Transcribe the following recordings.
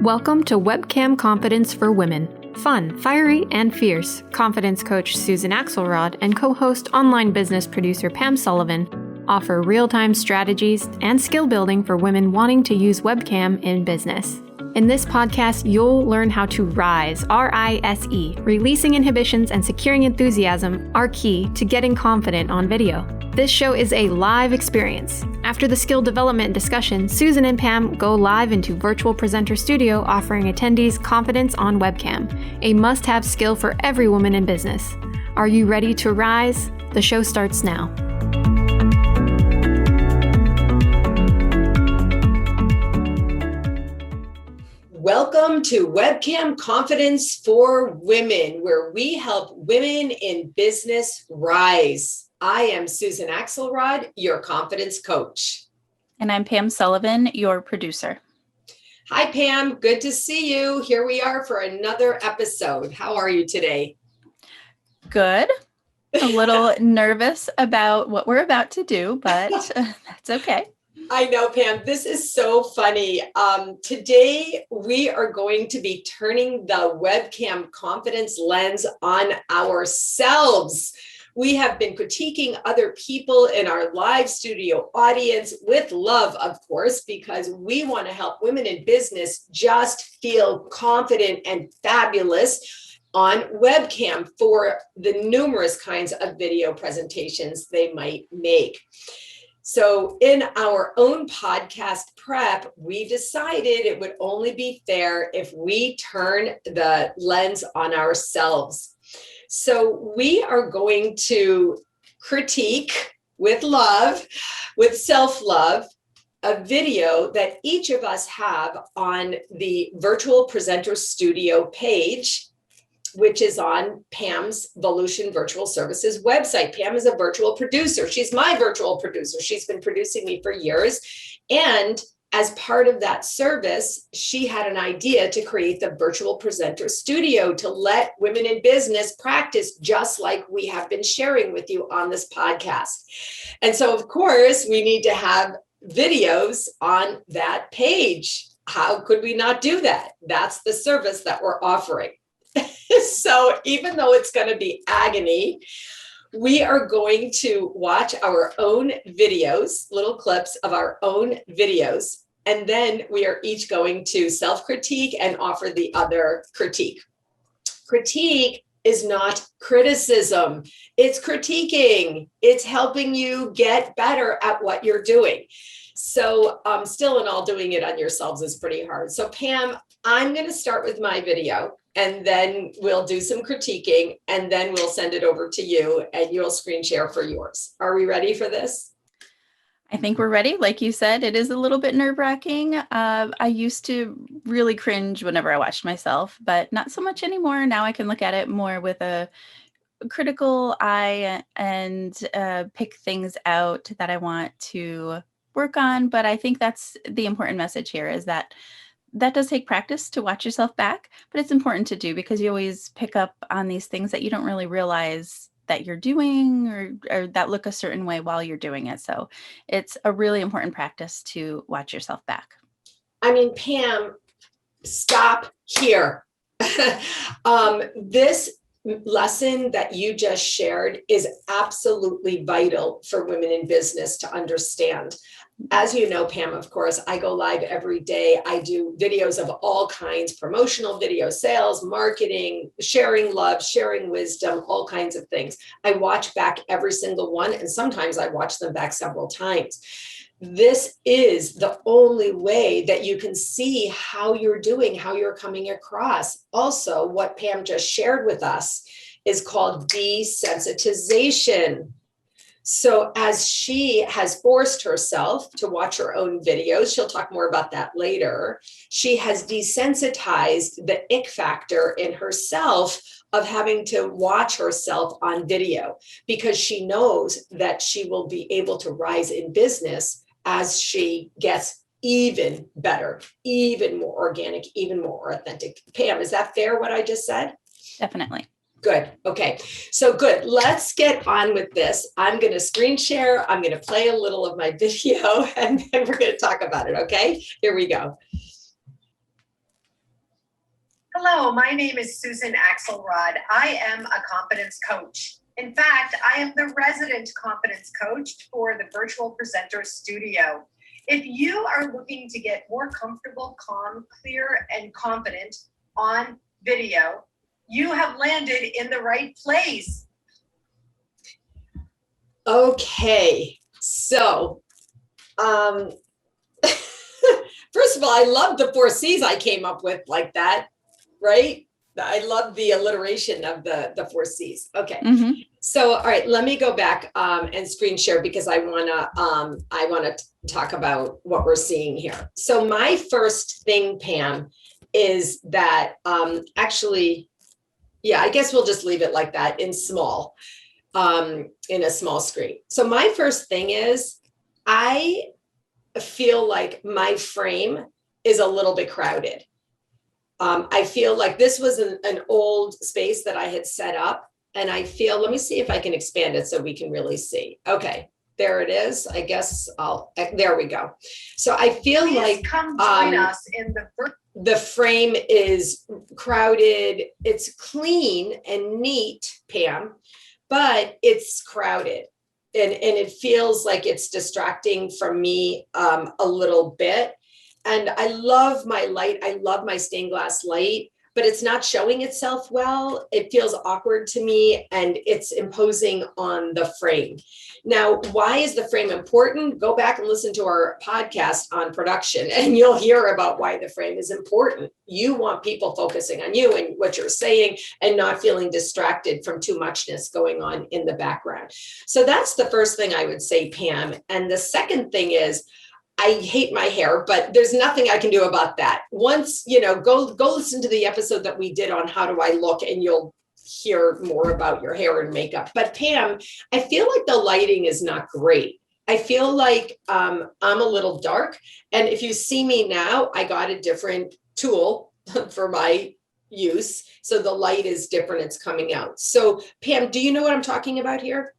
Welcome to Webcam Confidence for Women. Fun, fiery, and fierce. Confidence coach Susan Axelrod and co-host online business producer Pam Sullivan offer real-time strategies and skill building for women wanting to use webcam in business. In this podcast, you'll learn how to rise, R-I-S-E. Releasing inhibitions and securing enthusiasm are key to getting confident on video. This show is a live experience. After the skill development discussion, Susan and Pam go live into Virtual Presenter Studio, offering attendees confidence on webcam, a must-have skill for every woman in business. Are you ready to rise? The show starts now. Welcome to Webcam Confidence for Women, where we help women in business rise. I am Susan Axelrod, your confidence coach. And I'm Pam Sullivan, your producer. Hi, Pam. Good to see you. Here we are for another episode. How are you today? Good. A little nervous about what we're about to do, but that's okay. I know, Pam, this is so funny. Today, we are going to be turning the webcam confidence lens on ourselves. We have been critiquing other people in our live studio audience with love, of course, because we want to help women in business just feel confident and fabulous on webcam for the numerous kinds of video presentations they might make. So in our own podcast prep, we decided it would only be fair if we turn the lens on ourselves. So we are going to critique with love, with self-love, a video that each of us have on the Virtual Presenter Studio page, which is on Pam's Volution Virtual Services website. Pam is a virtual producer. She's my virtual producer. She's been producing me for years. And as part of that service, she had an idea to create the Virtual Presenter Studio to let women in business practice just like we have been sharing with you on this podcast. And so, of course, we need to have videos on that page. How could we not do that? That's the service that we're offering. So even though it's going to be agony, we are going to watch our own videos, little clips of our own videos, and then we are each going to self-critique and offer the other critique. Critique is not criticism. It's critiquing. It's helping you get better at what you're doing. So still in all, doing it on yourselves is pretty hard. So Pam, I'm going to start with my video. And then we'll do some critiquing, and then we'll send it over to you, and you'll screen share for yours. Are we ready for this? I think we're ready. Like you said, it is a little bit nerve-wracking. I used to really cringe whenever I watched myself, but not so much anymore. Now I can look at it more with a critical eye and pick things out that I want to work on. But I think that's the important message here, is that does take practice to watch yourself back, but it's important to do because you always pick up on these things that you don't really realize that you're doing or that look a certain way while you're doing it. So it's a really important practice to watch yourself back. I mean, Pam, stop here. This lesson that you just shared is absolutely vital for women in business to understand. As you know, Pam, of course, I go live every day. I do videos of all kinds, promotional video, sales, marketing, sharing love, sharing wisdom, all kinds of things. I watch back every single one, and sometimes I watch them back several times. This is the only way that you can see how you're doing, how you're coming across. Also, what Pam just shared with us is called desensitization. So as she has forced herself to watch her own videos, she'll talk more about that later, she has desensitized the ick factor in herself of having to watch herself on video because she knows that she will be able to rise in business as she gets even better, even more organic, even more authentic. Pam, is that fair what I just said? Definitely. Good. Okay. So good. Let's get on with this. I'm going to screen share. I'm going to play a little of my video and then we're going to talk about it. Okay. Here we go. Hello, my name is Susan Axelrod. I am a confidence coach. In fact, I am the resident confidence coach for the Virtual Presenter Studio. If you are looking to get more comfortable, calm, clear, and confident on video, you have landed in the right place. Okay. So, first of all, I love the 4 C's I came up with like that. Right? I love the alliteration of the 4 C's. Okay. Mm-hmm. So, all right, let me go back and screen share because I wanna talk about what we're seeing here. So my first thing, Pam, is that actually, yeah, I guess we'll just leave it like that in small, in a small screen. So my first thing is I feel like my frame is a little bit crowded. I feel like this was an old space that I had set up and I feel, let me see if I can expand it so we can really see. Okay, there it is. I guess there we go. So I feel Please like come join us in the frame is crowded. It's clean and neat, Pam, but it's crowded. And it feels like it's distracting from me a little bit. And I love my light. I love my stained glass light, but it's not showing itself well. It feels awkward to me and it's imposing on the frame. Now, why is the frame important? Go back and listen to our podcast on production and you'll hear about why the frame is important. You want people focusing on you and what you're saying and not feeling distracted from too muchness going on in the background. So that's the first thing I would say, Pam. And the second thing is, I hate my hair, but there's nothing I can do about that. Once, go listen to the episode that we did on how do I look and you'll hear more about your hair and makeup. But Pam, I feel like the lighting is not great. I feel like I'm a little dark. And if you see me now, I got a different tool for my use. So the light is different. It's coming out. So Pam, do you know what I'm talking about here?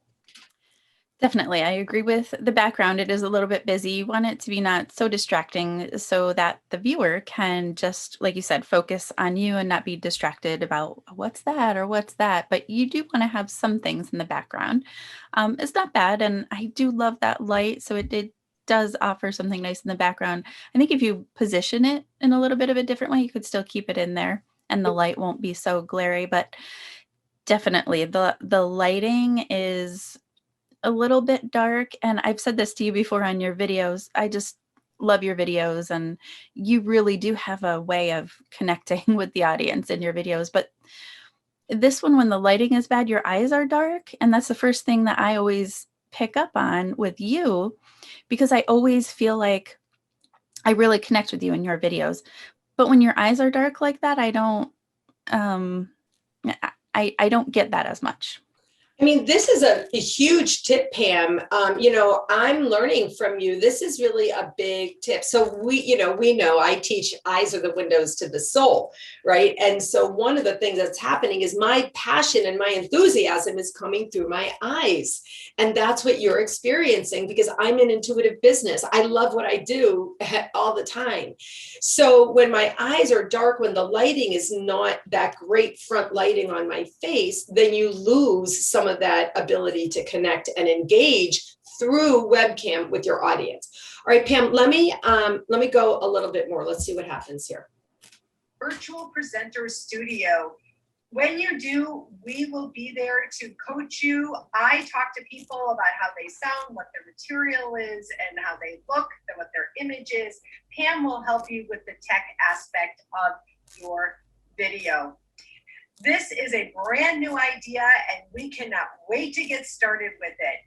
Definitely. I agree with the background. It is a little bit busy. You want it to be not so distracting so that the viewer can just, like you said, focus on you and not be distracted about what's that or what's that. But you do want to have some things in the background. It's not bad. And I do love that light. So it does offer something nice in the background. I think if you position it in a little bit of a different way, you could still keep it in there and the light won't be so glary. But definitely the lighting is a little bit dark. And I've said this to you before on your videos. I just love your videos and you really do have a way of connecting with the audience in your videos. But this one, when the lighting is bad, your eyes are dark. And that's the first thing that I always pick up on with you, because I always feel like I really connect with you in your videos. But when your eyes are dark like that, I don't get that as much. I mean, this is a huge tip, Pam. I'm learning from you. This is really a big tip. So we know I teach eyes are the windows to the soul, right? And so one of the things that's happening is my passion and my enthusiasm is coming through my eyes. And that's what you're experiencing because I'm in intuitive business. I love what I do all the time. So when my eyes are dark, when the lighting is not that great front lighting on my face, then you lose some of that ability to connect and engage through webcam with your audience. All right, Pam, let me go a little bit more. Let's see what happens here. Virtual Presenter Studio. When you do, we will be there to coach you. I talk to people about how they sound, what their material is, and how they look, and what their image is. Pam will help you with the tech aspect of your video. This is a brand new idea and we cannot wait to get started with it.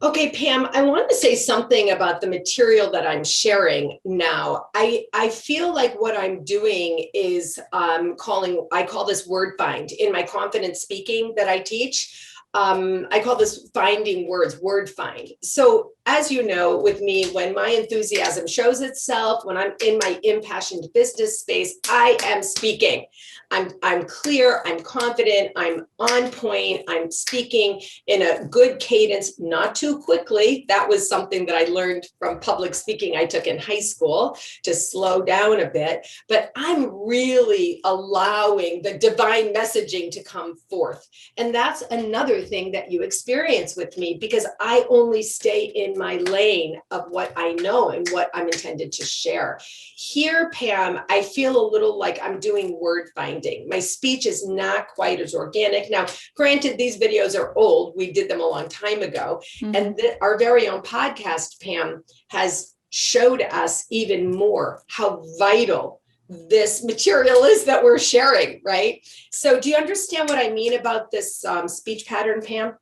Okay, Pam, I want to say something about the material that I'm sharing now. I feel like what I'm doing is I call this word find in my confidence speaking that I teach. I call this finding words, word find. So as you know, with me, when my enthusiasm shows itself, when I'm in my impassioned business space, I am speaking. I'm clear, I'm confident, I'm on point, I'm speaking in a good cadence, not too quickly. That was something that I learned from public speaking I took in high school, to slow down a bit. But I'm really allowing the divine messaging to come forth. And that's another thing that you experience with me, because I only stay in my lane of what I know and what I'm intended to share. Here, Pam, I feel a little like I'm doing word finding. My speech is not quite as organic. Now, granted, these videos are old. We did them a long time ago. Mm-hmm. And our very own podcast, Pam, has showed us even more how vital this material is that we're sharing, right? So do you understand what I mean about this speech pattern, Pam?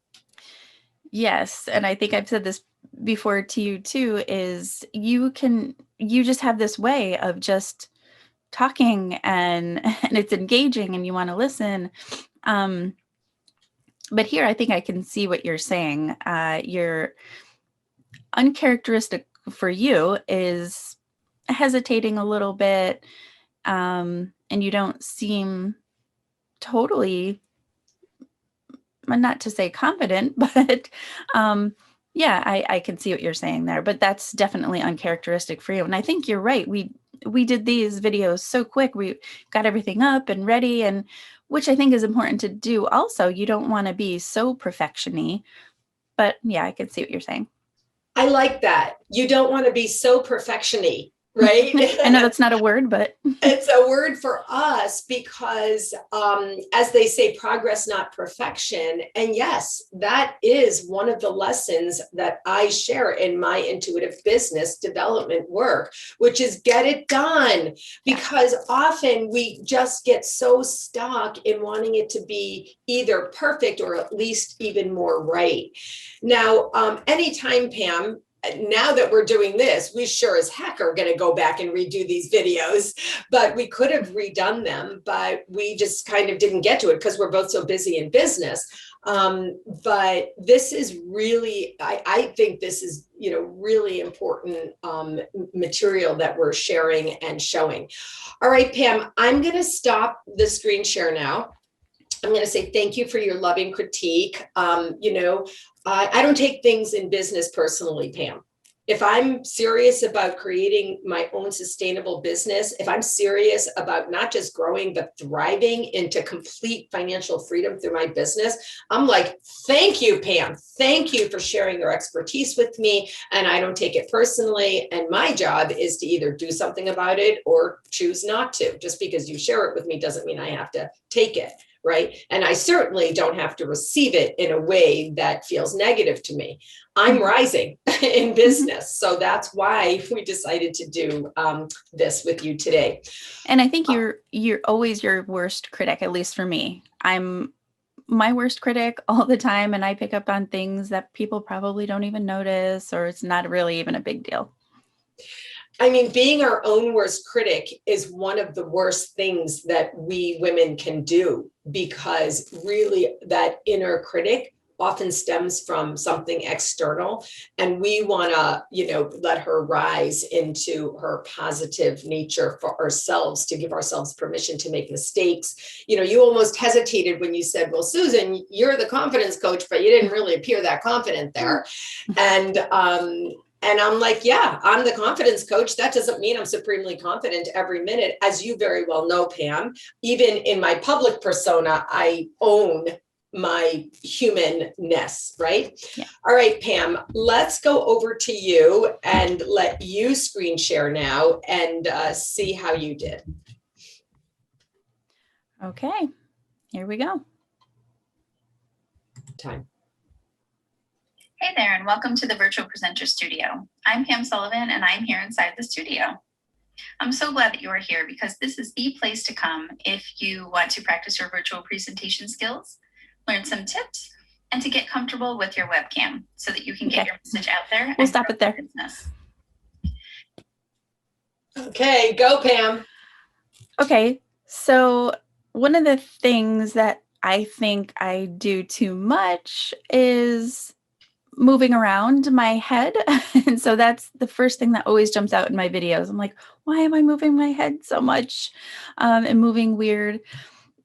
Yes. And I think I've said this before to you too, is you just have this way of just talking and it's engaging and you want to listen. But here I think I can see what you're saying. Your uncharacteristic for you is hesitating a little bit, and you don't seem totally, not to say confident, but yeah, I can see what you're saying there. But that's definitely uncharacteristic for you. And I think you're right. We did these videos so quick. We got everything up and ready, and which I think is important to do. Also, you don't want to be so perfection-y. But yeah, I can see what you're saying. I like that. You don't want to be so perfection-y, right? I know that's not a word, but it's a word for us because, as they say, progress, not perfection. And yes, that is one of the lessons that I share in my intuitive business development work, which is get it done. Because often we just get so stuck in wanting it to be either perfect or at least even more right. Now, anytime, Pam, now that we're doing this, we sure as heck are going to go back and redo these videos, but we could have redone them, but we just kind of didn't get to it because we're both so busy in business. But this is really, I think this is, really important material that we're sharing and showing. All right, Pam, I'm going to stop the screen share now. I'm going to say thank you for your loving critique. I don't take things in business personally, Pam. If I'm serious about creating my own sustainable business, if I'm serious about not just growing, but thriving into complete financial freedom through my business, I'm like, thank you, Pam. Thank you for sharing your expertise with me. And I don't take it personally. And my job is to either do something about it or choose not to. Just because you share it with me doesn't mean I have to take it. Right. And I certainly don't have to receive it in a way that feels negative to me. I'm rising in business. So that's why we decided to do this with you today. And I think you're always your worst critic, at least for me. I'm my worst critic all the time. And I pick up on things that people probably don't even notice, or it's not really even a big deal. I mean, being our own worst critic is one of the worst things that we women can do, because really that inner critic often stems from something external, and we want to, let her rise into her positive nature for ourselves, to give ourselves permission to make mistakes. You almost hesitated when you said, well, Susan, you're the confidence coach, but you didn't really appear that confident there. And I'm like, yeah, I'm the confidence coach. That doesn't mean I'm supremely confident every minute. As you very well know, Pam, even in my public persona, I own my humanness, right? Yeah. All right, Pam, let's go over to you and let you screen share now and see how you did. Okay, here we go. Time. Hey there, and welcome to the Virtual Presenter Studio. I'm Pam Sullivan, and I'm here inside the studio. I'm so glad that you are here, because this is the place to come if you want to practice your virtual presentation skills, learn some tips, and to get comfortable with your webcam so that you can get your message out there. We'll stop it there. Business. Okay, go, Pam. Okay, so one of the things that I think I do too much is moving around my head. And so that's the first thing that always jumps out in my videos. I'm like, why am I moving my head so much and moving weird?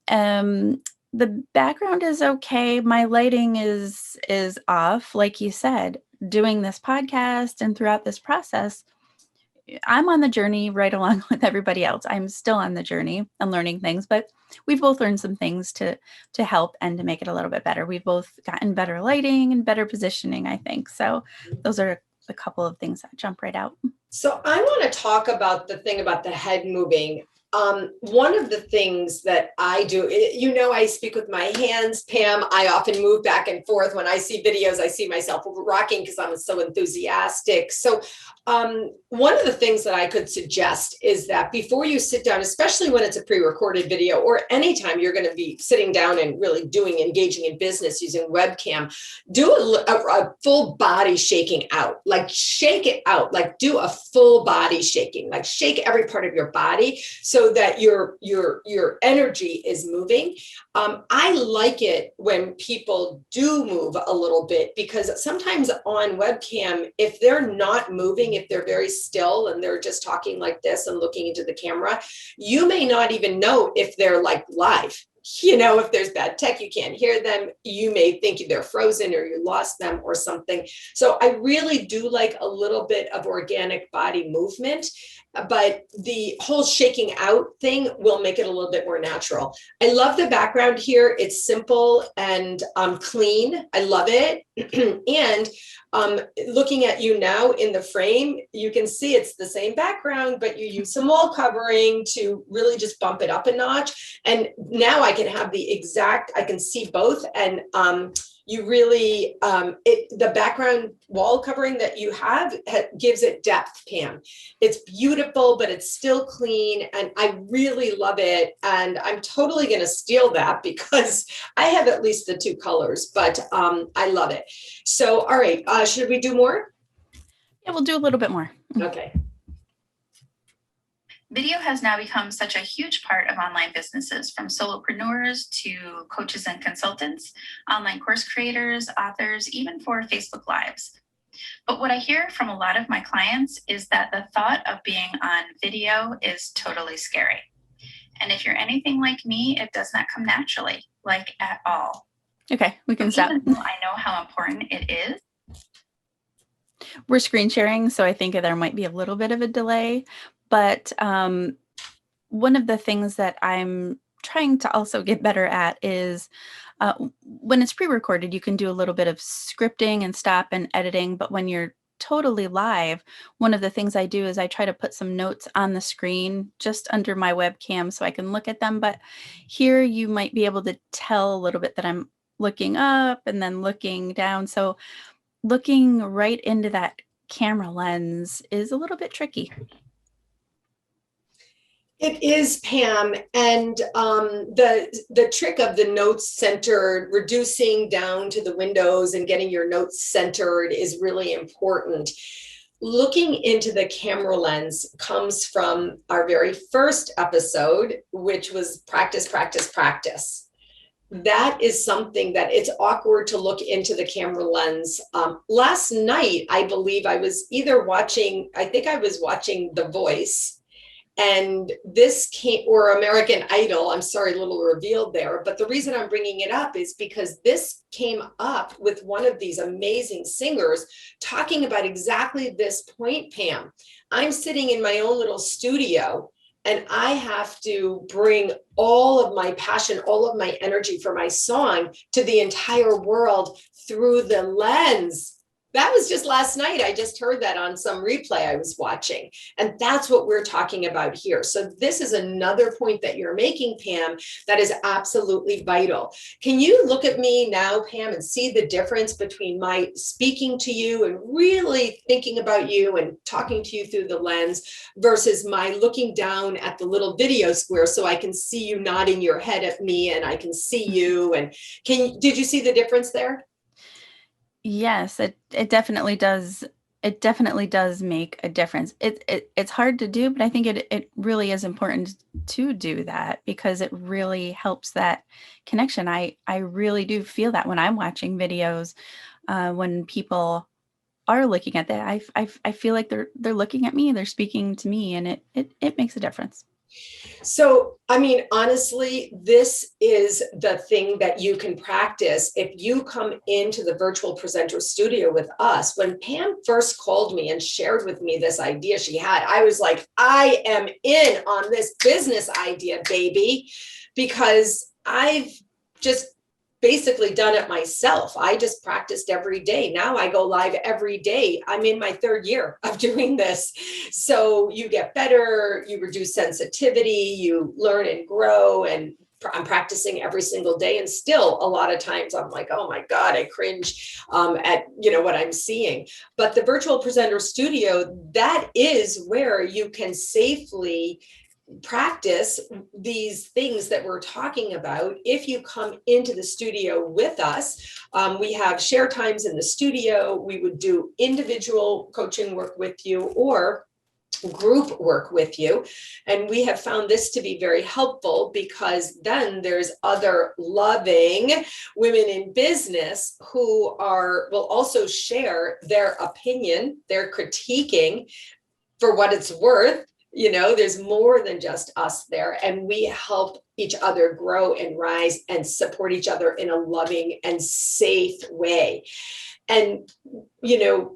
The background is okay. My lighting is off, like you said. Doing this podcast and throughout this process, I'm on the journey right along with everybody else. I'm still on the journey and learning things, but we've both learned some things to help and to make it a little bit better. We've both gotten better lighting and better positioning, I think. So those are a couple of things that jump right out. So I want to talk about the thing about the head moving. One of the things that I do, I speak with my hands, Pam. I often move back and forth. When I see videos, I see myself rocking because I'm so enthusiastic. So one of the things that I could suggest is that before you sit down, especially when it's a pre-recorded video or anytime you're going to be sitting down and really engaging in business using webcam, do a full body shaking out, like shake it out, like do a full body shaking, like shake every part of your body so that your energy is moving. I like it when people do move a little bit, because sometimes on webcam, if they're not moving, if they're very still and they're just talking like this and looking into the camera, you may not even know if they're like live. If there's bad tech, you can't hear them. You may think they're frozen or you lost them or something. So I really do like a little bit of organic body movement, but the whole shaking out thing will make it a little bit more natural. I love the background here. It's simple and clean. I love it. And looking at you now in the frame, you can see it's the same background, but you use some wall covering to really just bump it up a notch. And now I can have I can see both. And you really, the background wall covering that you have gives it depth, Pam. It's beautiful, but it's still clean. And I really love it. And I'm totally going to steal that because I have at least the two colors, but I love it. So, all right, should we do more? Yeah, we'll do a little bit more. Okay. Video has now become such a huge part of online businesses, from solopreneurs to coaches and consultants, online course creators, authors, even for Facebook Lives. But what I hear from a lot of my clients is that the thought of being on video is totally scary. And if you're anything like me, it does not come naturally, like at all. Okay, we can stop. Even though I know how important it is. We're screen sharing, so I think there might be a little bit of a delay. But one of the things that I'm trying to also get better at is when it's pre-recorded, you can do a little bit of scripting and stop and editing. But when you're totally live, one of the things I do is I try to put some notes on the screen just under my webcam so I can look at them. But here you might be able to tell a little bit that I'm looking up and then looking down. So looking right into that camera lens is a little bit tricky. It is, Pam, and the trick of the notes centered, reducing down to the windows and getting your notes centered is really important. Looking into the camera lens comes from our very first episode, which was practice, practice, practice. That is something that it's awkward to look into the camera lens. Last night, I believe I was watching The Voice. And this or American Idol, I'm sorry, a little revealed there. But the reason I'm bringing it up is because this came up with one of these amazing singers talking about exactly this point, Pam. I'm sitting in my own little studio and I have to bring all of my passion, all of my energy for my song to the entire world through the lens. That was just last night. I just heard that on some replay I was watching. And that's what we're talking about here. So this is another point that you're making, Pam, that is absolutely vital. Can you look at me now, Pam, and see the difference between my speaking to you and really thinking about you and talking to you through the lens versus my looking down at the little video square so I can see you nodding your head at me and I can see you. And did you see the difference there? Yes, it definitely does It definitely does make a difference. It's hard to do, but I think it really is important to do that because it really helps that connection. I really do feel that when I'm watching videos, when people are looking at that, I feel like they're looking at me, they're speaking to me, and it makes a difference. So, I mean, honestly, this is the thing that you can practice if you come into the virtual presenter studio with us. When Pam first called me and shared with me this idea she had, I was like, I am in on this business idea, baby, because I've just basically done it myself. I just practiced every day. Now I go live every day. I'm in my third year of doing this. So you get better, you reduce sensitivity, you learn and grow. And I'm practicing every single day. And still a lot of times I'm like, oh my God, I cringe at what I'm seeing. But the virtual presenter studio, that is where you can safely practice these things that we're talking about. If you come into the studio with us, we have share times in the studio. We would do individual coaching work with you or group work with you. And we have found this to be very helpful because then there's other loving women in business who will also share their opinion, their critiquing for what it's worth. There's more than just us there, and we help each other grow and rise and support each other in a loving and safe way. And,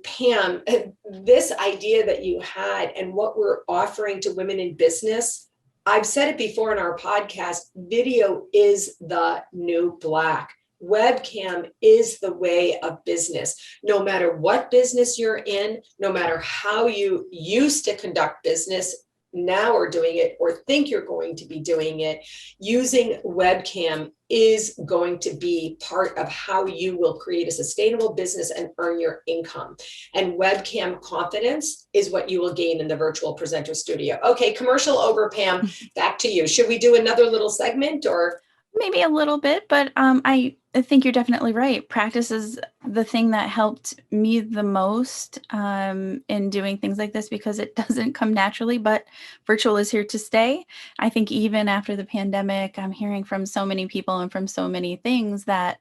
Pam, this idea that you had and what we're offering to women in business, I've said it before in our podcast, video is the new black. Webcam is the way of business. No matter what business you're in, no matter how you used to conduct business, now are doing it or think you're going to be doing it, using webcam is going to be part of how you will create a sustainable business and earn your income. And webcam confidence is what you will gain in the virtual presenter studio. Okay, commercial over, Pam. Back to you. Should we do another little segment or? Maybe a little bit, but I think you're definitely right. Practice is the thing that helped me the most in doing things like this because it doesn't come naturally, but virtual is here to stay. I think even after the pandemic, I'm hearing from so many people and from so many things that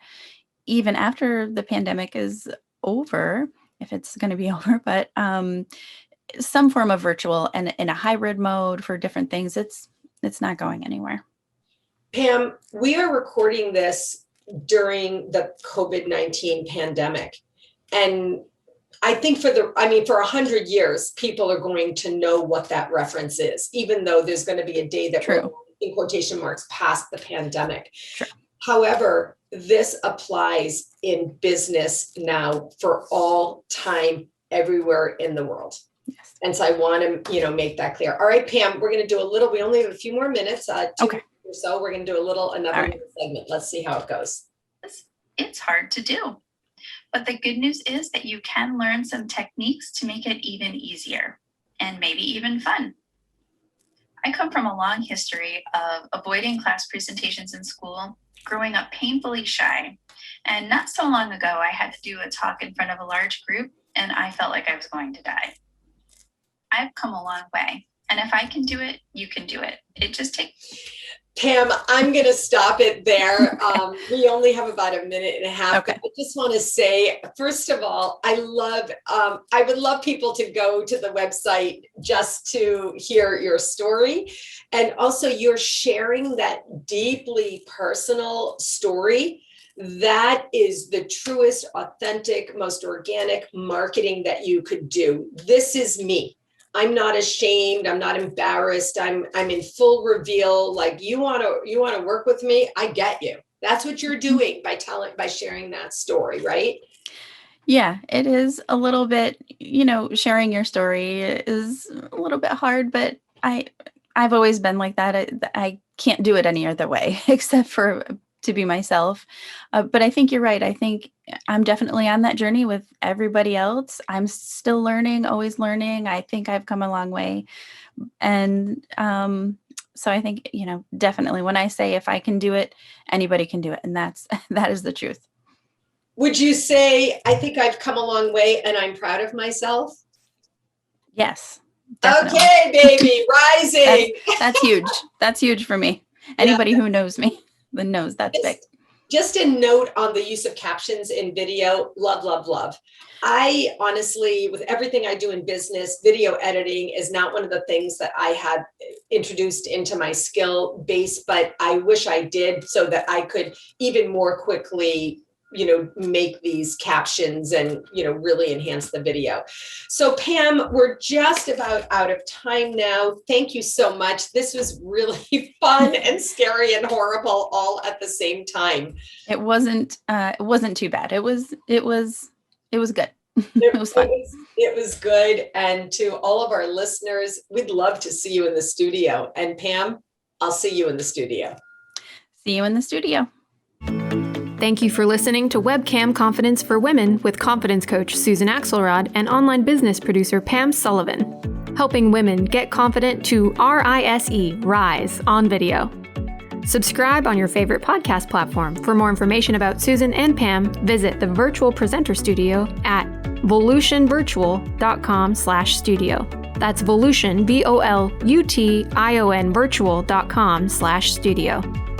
even after the pandemic is over, if it's going to be over, but some form of virtual and in a hybrid mode for different things, it's not going anywhere. Pam, we are recording this during the COVID-19 pandemic. And I think for 100 years, people are going to know what that reference is, even though there's going to be a day that we're in quotation marks past the pandemic. True. However, this applies in business now for all time, everywhere in the world. Yes. And so I want to, make that clear. All right, Pam, we're going to do we only have a few more minutes. Okay. So we're going to do another segment. Let's see how it goes. It's hard to do, but the good news is that you can learn some techniques to make it even easier and maybe even fun. I come from a long history of avoiding class presentations in school, growing up painfully shy, and not so long ago I had to do a talk in front of a large group and I felt like I was going to die. I've come a long way, and if I can do it, you can do it. It just takes... Pam, I'm going to stop it there. We only have about a minute and a half. Okay. But I just want to say, first of all, I would love people to go to the website just to hear your story. And also you're sharing that deeply personal story. That is the truest, authentic, most organic marketing that you could do. This is me. I'm not ashamed. I'm not embarrassed. I'm in full reveal. Like you want to work with me. I get you. That's what you're doing by sharing that story, right? Yeah, it is a little bit, sharing your story is a little bit hard, but I've always been like that. I can't do it any other way except for to be myself. But I think you're right. I think I'm definitely on that journey with everybody else. I'm still learning, always learning. I think I've come a long way. And so I think, definitely when I say if I can do it, anybody can do it. And that is the truth. Would you say, I think I've come a long way and I'm proud of myself? Yes. Definitely. Okay, baby, rising. That's huge. That's huge for me. Anybody who knows me then knows that's big. Just a note on the use of captions in video, love, love, love. I honestly, with everything I do in business, video editing is not one of the things that I had introduced into my skill base, but I wish I did so that I could even more quickly make these captions and, really enhance the video. So Pam, we're just about out of time now. Thank you so much. This was really fun and scary and horrible all at the same time. It wasn't too bad. It was good. It was fun. It was good. And to all of our listeners, we'd love to see you in the studio. And Pam, I'll see you in the studio. See you in the studio. Thank you for listening to Webcam Confidence for Women with confidence coach Susan Axelrod and online business producer Pam Sullivan, helping women get confident to Rise on video. Subscribe on your favorite podcast platform. For more information about Susan and Pam, visit the Virtual Presenter Studio at volutionvirtual.com/studio. That's Volution, VOLUTION virtual.com/studio.